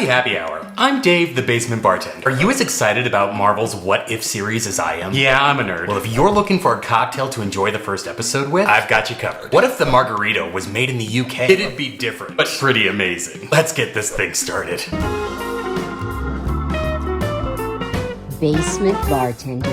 Happy hour. I'm Dave, the basement bartender. Are you as excited about Marvel's What If series as I am? Yeah, I'm a nerd. Well, if you're looking for a cocktail to enjoy the first episode with, I've got you covered. What if the Margarita was made in the UK? It'd be different, but pretty amazing. Let's get this thing started. Basement bartender.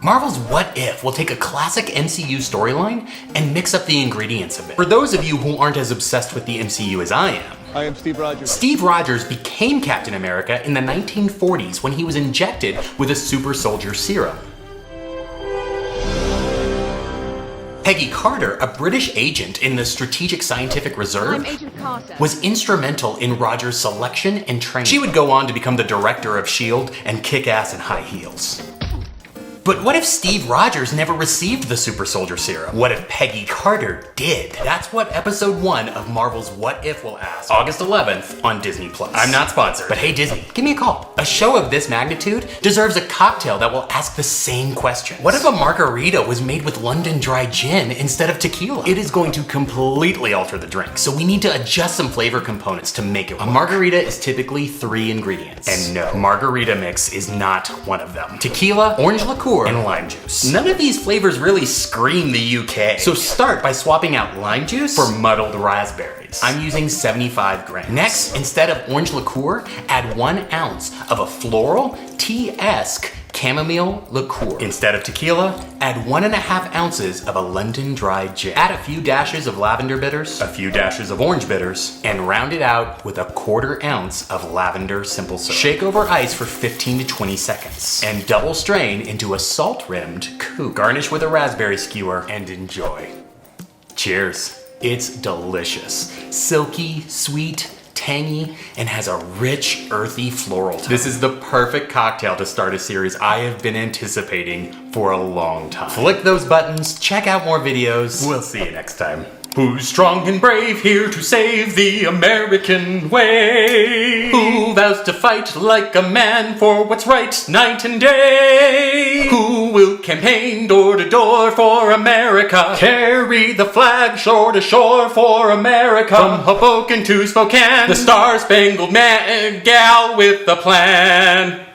Marvel's What If will take a classic MCU storyline and mix up the ingredients a bit. For those of you who aren't as obsessed with the MCU as I am Steve Rogers. Steve Rogers became Captain America in the 1940s when he was injected with a super soldier serum. Peggy Carter, a British agent in the Strategic Scientific Reserve, I'm Agent Carter. was instrumental in Rogers' selection and training. She would go on to become the director of S.H.I.E.L.D. and kick ass in high heels. But what if Steve Rogers never received the super soldier serum? What if Peggy Carter did? That's what episode 1 of Marvel's What If will ask, August 11th on Disney+. I'm not sponsored, but hey Disney, give me a call. A show of this magnitude deserves a cocktail that will ask the same question. What if a margarita was made with London dry gin instead of tequila? It is going to completely alter the drink, so we need to adjust some flavor components to make it work. A margarita is typically 3 ingredients. And no, margarita mix is not one of them. Tequila, orange liqueur, and lime juice. None of these flavors really scream the UK. So start by swapping out lime juice for muddled raspberries. I'm using 75 grams. Next, instead of orange liqueur, add 1 ounce of a floral, tea-esque chamomile liqueur. Instead of tequila, add 1.5 ounces of a London dry gin. Add a few dashes of lavender bitters, a few dashes of orange bitters, and round it out with a 1/4 ounce of lavender simple syrup. Shake over ice for 15 to 20 seconds, and double strain into a salt-rimmed coupe. Garnish with a raspberry skewer, and enjoy. Cheers. It's delicious. Silky, sweet, tangy, and has a rich, earthy floral tone. This is the perfect cocktail to start a series I have been anticipating for a long time. Flick those buttons, check out more videos. We'll see you next time. Who's strong and brave, here to save the American way? Who vows to fight like a man for what's right night and day? Who will campaign door to door for America? Carry the flag shore to shore for America. From Hoboken to Spokane, the Star-Spangled Man gal with a plan.